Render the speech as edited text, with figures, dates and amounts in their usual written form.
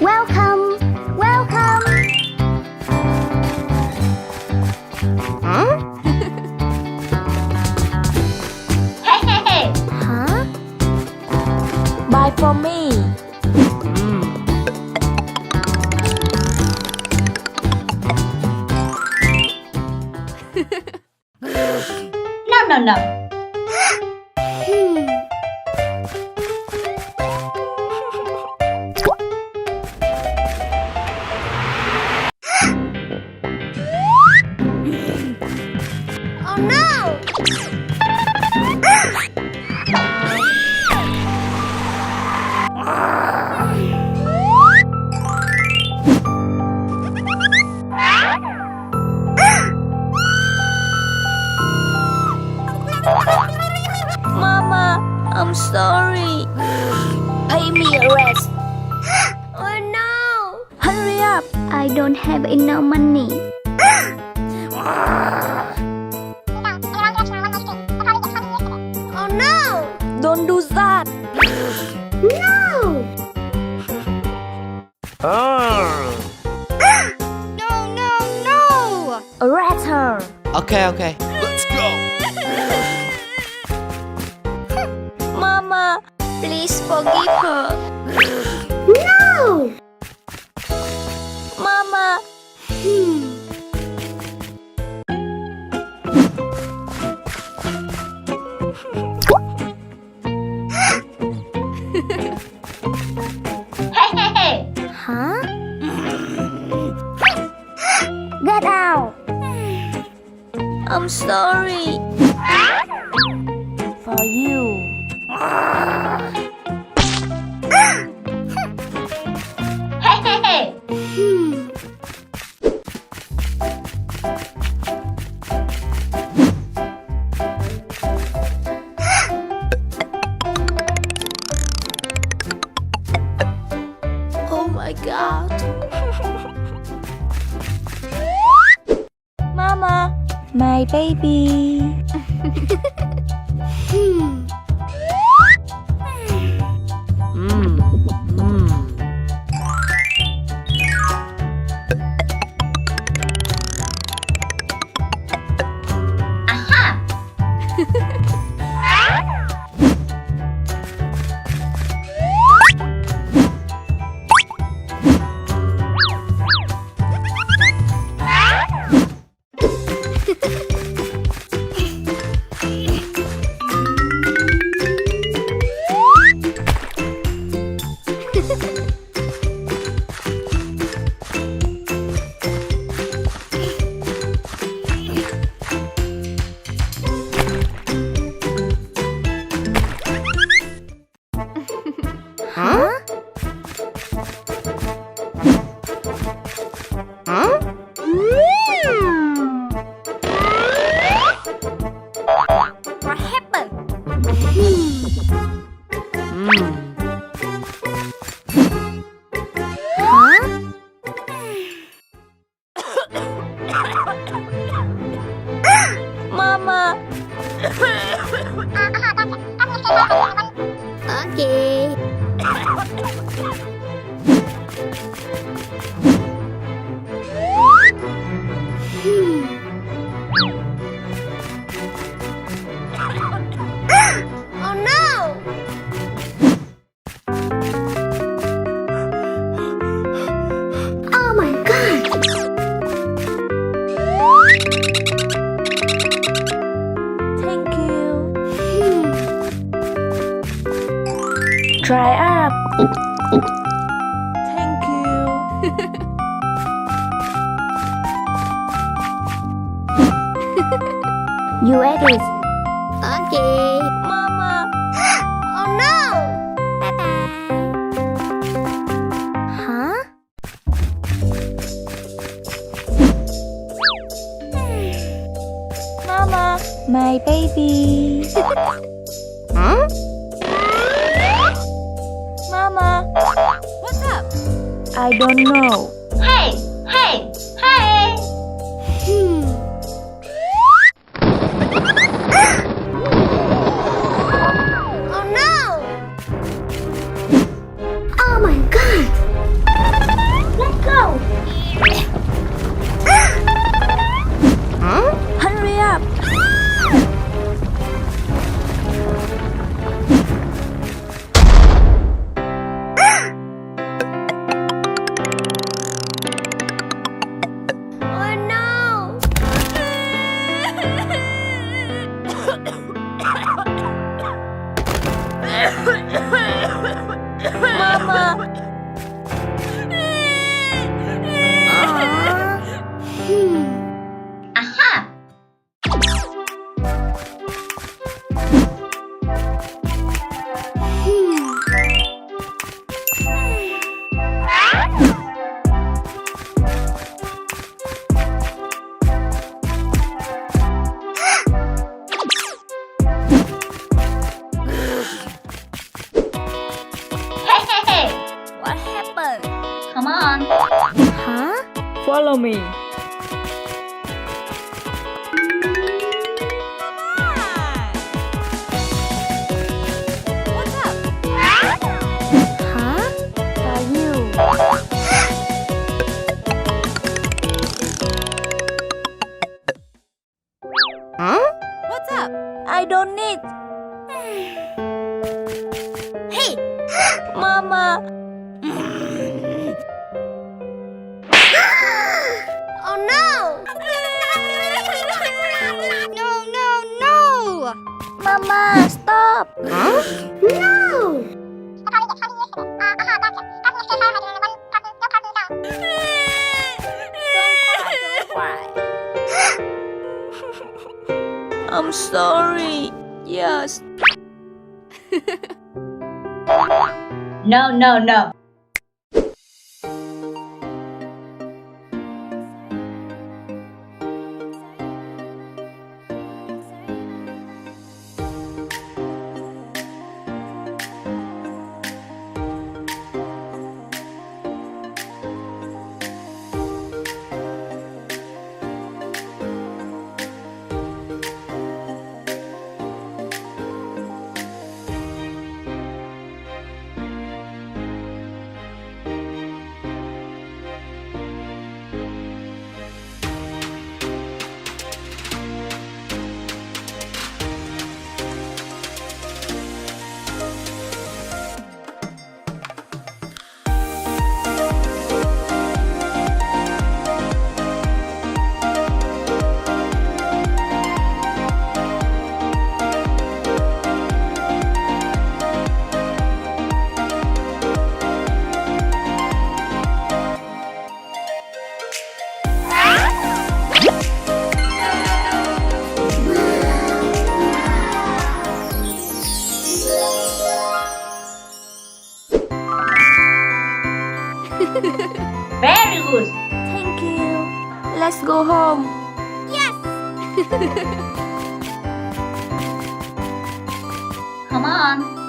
Welcome, welcome. Huh? Hey. Huh? Buy for me. No. Oh no! Mama, I'm sorry. Pay me a rest. Oh no! Hurry up. I don't have enough money. Oh no! Don't do that. No! No! Arrest her. Okay. Let's go. Mama, please forgive her. No! Mama. Hey! Huh? Get out! I'm sorry. For you. Hey! Oh my God. Mama, my baby. Huh? Huh? What happened? Huh? Mama. Okay. Oh no! Oh my God! Thank you. Try up. Thank you. You ate it. Okay. Mama. Oh no! Huh? Mama, my baby. Huh? Mama. What's up? I don't know. Hey! Oh no! Oh my God! Come on. Huh? Follow me. What's up? Huh? For you. Huh? What's up? I don't need. Hey! Mama. Oh no! No, no, no! Mama, stop. Huh? No! Don't cry. I'm sorry. Yes. No, no, no. Very good. Thank you. Let's go home. Come on.